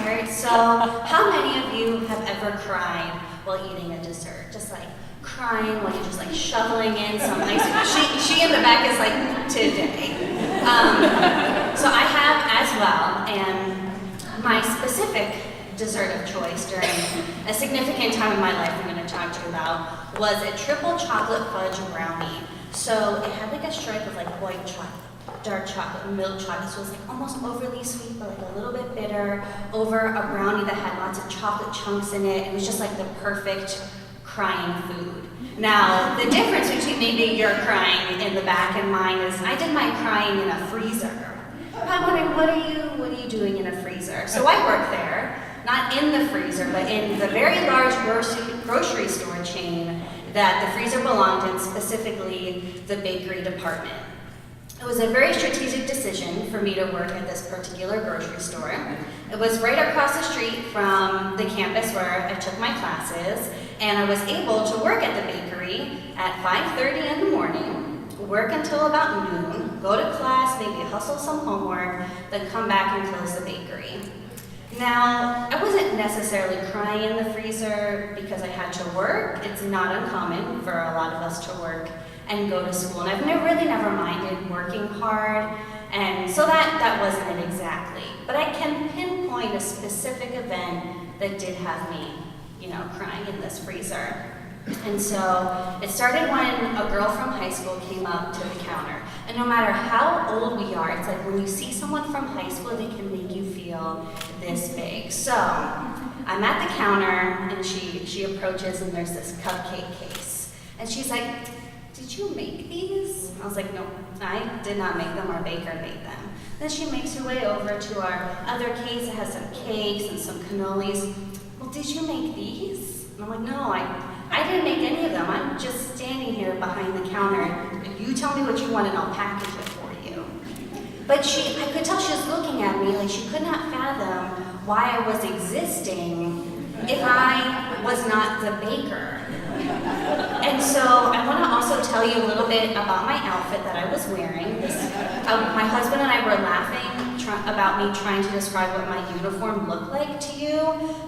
dessert. So how many of you have ever cried while eating a dessert? Just like crying while you're just like shoveling in some ice cream. She in the back is like, today. So I have as well, and my specific dessert of choice during a significant time in my life I'm going to talk to you about was a triple chocolate fudge brownie. So it had like a stripe of like white chocolate, dark chocolate, milk chocolate, so it was like almost overly sweet but like a little bit bitter, over a brownie that had lots of chocolate chunks in it. It was just like the perfect crying food. Now, the difference between maybe your crying in the back and mine is I did my crying in a freezer. I'm wondering, what are you doing in a freezer? So I work there, not in the freezer, but in the very large grocery store chain that the freezer belonged in, specifically the bakery department. It was a very strategic decision for me to work at this particular grocery store. It was right across the street from the campus where I took my classes, and I was able to work at the bakery at 5:30 in the morning, work until about noon, go to class, maybe hustle some homework, then come back and close the bakery. Now, I wasn't necessarily crying in the freezer because I had to work. It's not uncommon for a lot of us to work and go to school, and I've never minded working hard, and so that wasn't it exactly. But I can pinpoint a specific event that did have me, crying in this freezer. And so it started when a girl from high school came up to the counter. And no matter how old we are, it's like when you see someone from high school, they can make you feel this big. So I'm at the counter, and she approaches, and there's this cupcake case. And she's like, "Did you make these?" I was like, "No, I did not make them. Our baker made them." Then she makes her way over to our other case that has some cakes and some cannolis. "Well, did you make these?" And I'm like, "No, I didn't make any of them. I'm just standing here behind the counter. You tell me what you want and I'll package it for you." But I could tell she was looking at me like she could not fathom why I was existing if I was not the baker. And so I want to also tell you a little bit about my outfit that I was wearing. My husband and I were laughing about me trying to describe what my uniform looked like to you.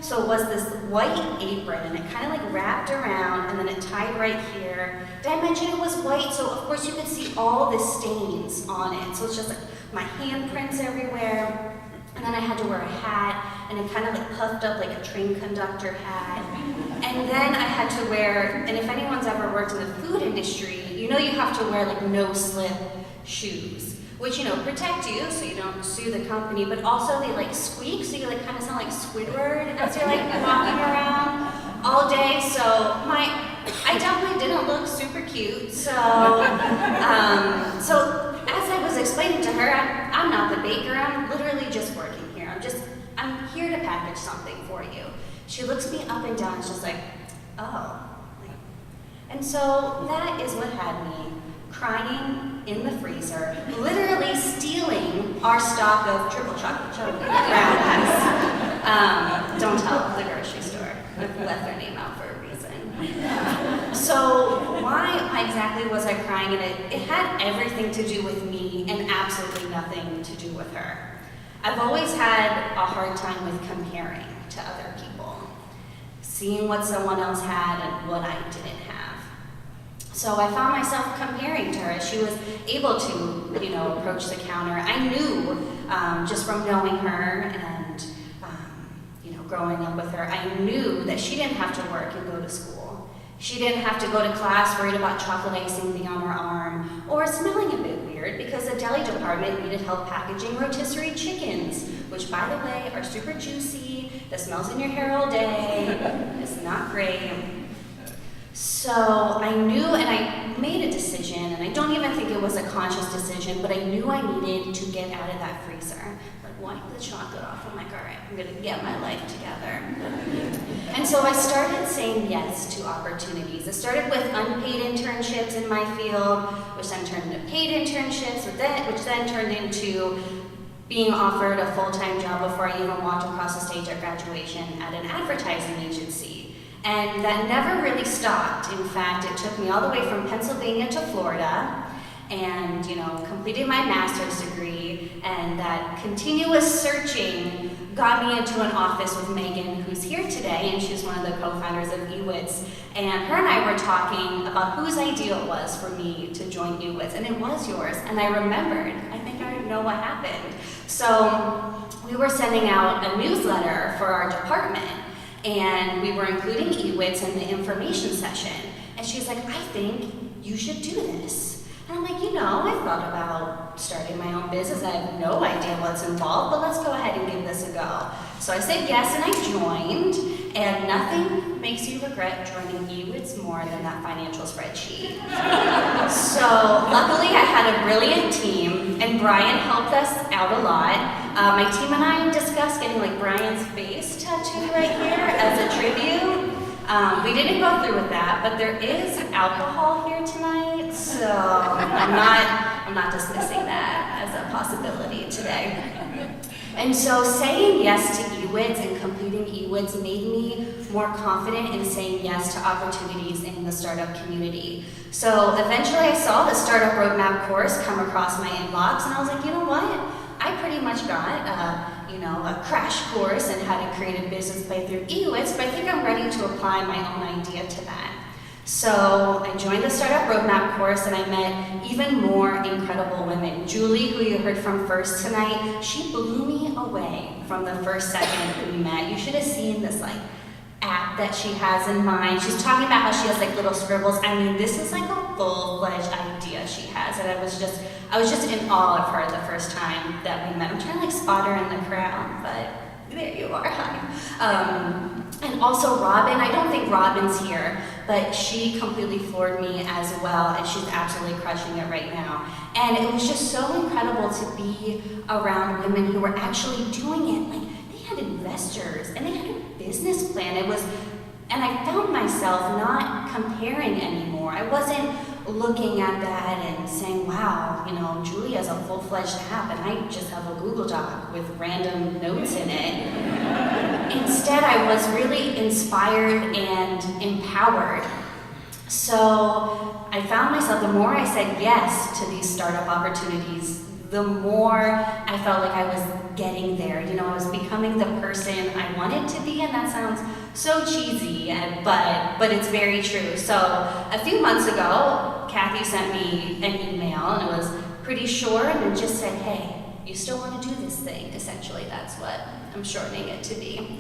So it was this white apron, and it kind of like wrapped around, and then it tied right here. Did I mention it was white? So of course you could see all the stains on it. So it's just like my handprints everywhere. And then I had to wear a hat, and it kind of like puffed up like a train conductor hat. And then I had to wear, and if anyone's ever worked in the food industry, you have to wear like no-slip shoes, which protect you so you don't sue the company, but also they like squeak, so you like kind of sound like Squidward as you're like walking around all day. So I definitely didn't look super cute. So as I was explaining to her, I'm not the baker. I'm literally just working here. I'm here to package something for you. She looks me up and down. It's just like, oh. And so that is what had me crying in the freezer, literally stealing our stock of triple chocolate brownies. Don't tell the grocery store. I've left their name out for a reason. So why exactly was I crying in it? It had everything to do with me and absolutely nothing to do with her. I've always had a hard time with comparing to other people, seeing what someone else had and what I didn't have. So I found myself comparing to her as she was able to, approach the counter. I knew, just from knowing her and, growing up with her, I knew that she didn't have to work and go to school. She didn't have to go to class worried about chocolate icing being on her arm or smelling a bit weird because the deli department needed help packaging rotisserie chickens, which, by the way, are super juicy. The smells in your hair all day. It's not great. So I knew, and I made a decision, and I don't even think it was a conscious decision, but I knew I needed to get out of that freezer. Like, wipe the chocolate off. I'm like, all right, I'm gonna get my life together. And so I started saying yes to opportunities. It started with unpaid internships in my field, which then turned into paid internships, which then turned into being offered a full-time job before I even walked across the stage at graduation at an advertising agency. And that never really stopped. In fact, it took me all the way from Pennsylvania to Florida, and, completed my master's degree, and that continuous searching got me into an office with Megan, who's here today, and she's one of the co-founders of eWits. And her and I were talking about whose idea it was for me to join eWits, and it was yours. And I remembered, I think I know what happened. So we were sending out a newsletter for our department, and we were including eWits in the information session. And she's like, I think you should do this. And I'm like, I thought about starting my own business. I have no idea what's involved, but let's go ahead and give this a go. So I said yes, and I joined, and nothing makes you regret joining eWits more than that financial spreadsheet. So luckily I had a brilliant team, and Brian helped us out a lot. My team and I discussed getting Brian's face tattooed right here as a tribute. We didn't go through with that, but there is alcohol here tonight, so I'm not dismissing that as a possibility today. And so saying yes to eWits and completing eWits made me more confident in saying yes to opportunities in the startup community. So eventually I saw the Startup Roadmap course come across my inbox, and I was like, you know what? I pretty much got a crash course in how to create a business plan through eWits, but I think I'm ready to apply my own idea to that. So I joined the Startup Roadmap course, and I met even more incredible women. Julie, who you heard from first tonight, she blew me away from the first second we met. You should have seen this app that she has in mind. She's talking about how she has little scribbles. I mean, this is a full-fledged idea she has, and I was just in awe of her the first time that we met. I'm trying to spot her in the crowd, but there you are. Hi. And also Robin. I don't think Robin's here, but she completely floored me as well, and she's absolutely crushing it right now. And it was just so incredible to be around women who were actually doing it. They had investors, and they had a business plan. And I found myself not comparing anymore. I wasn't looking at that and saying, wow, Julie has a full-fledged app, and I just have a Google Doc with random notes in it. Instead, I was really inspired and empowered. So I found myself, the more I said yes to these startup opportunities, the more I felt like I was getting there. I was becoming the person I wanted to be, and that sounds so cheesy, but it's very true. So a few months ago, Kathy sent me an email, and it was pretty short, and it just said, hey, you still want to do this thing? Essentially, that's what I'm shortening it to be.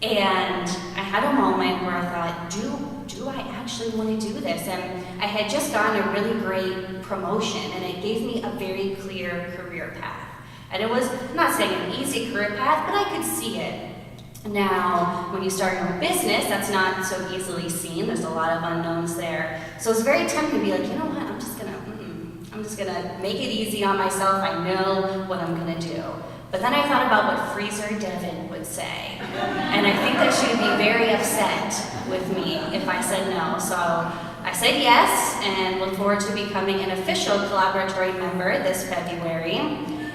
And I had a moment where I thought, do I actually want to do this? And I had just gotten a really great promotion, and it gave me a very clear career path. And it was, I'm not saying an easy career path, but I could see it. Now, when you start your own business, that's not so easily seen. There's a lot of unknowns there. So it's very tempting to be like, you know what, I'm just gonna make it easy on myself. I know what I'm gonna do. But then I thought about what Freezer Deaven would say. And I think that she would be very upset with me if I said no. So I said yes, and look forward to becoming an official Collaboratory member this February.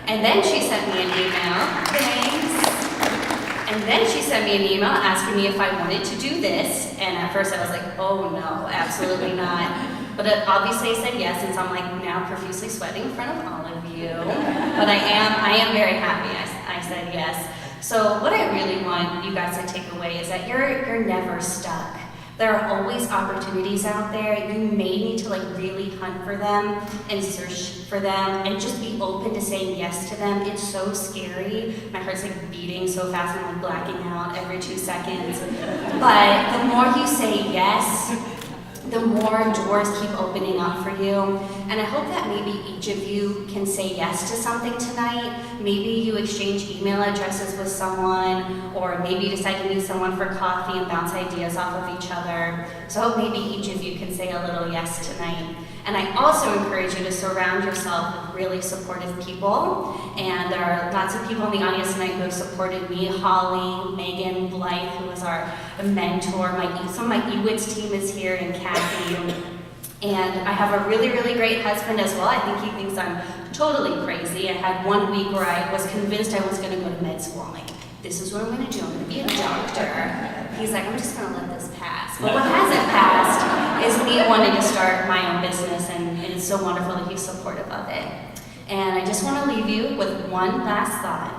And then she sent me an email. Thanks. And then she sent me an email asking me if I wanted to do this. And at first I was like, oh no, absolutely not. But obviously I said yes, and so I'm now profusely sweating in front of all of you. But I am very happy I said yes. So what I really want you guys to take away is that you're never stuck. There are always opportunities out there. You may need to really hunt for them and search for them and just be open to saying yes to them. It's so scary. My heart's beating so fast, I'm blacking out every 2 seconds. But the more you say yes, the more doors keep opening up for you. And I hope that maybe each of you can say yes to something tonight. Maybe you exchange email addresses with someone, or maybe you decide to meet someone for coffee and bounce ideas off of each other. So I hope maybe each of you can say a little yes tonight. And I also encourage you to surround yourself with really supportive people. And there are lots of people in the audience tonight who have supported me. Holly, Megan, Blythe, who was our mentor. Some of my eWits team is here, and Kathy. And I have a really, really great husband as well. I think he thinks I'm totally crazy. I had 1 week where I was convinced I was going to go to med school. I'm like, this is what I'm going to do. I'm going to be a doctor. He's like, I'm just going to let this pass. But what hasn't passed is me wanting to start my own business and it's so wonderful that he's supportive of it. And I just want to leave you with one last thought,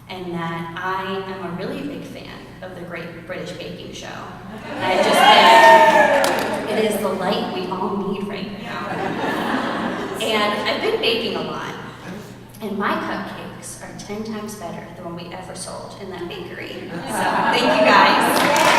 and that I am a really big fan of the Great British Baking Show. I just think it is the light we all need right now. And I've been baking a lot, and my cupcakes are 10 times better than what we ever sold in that bakery. So thank you guys.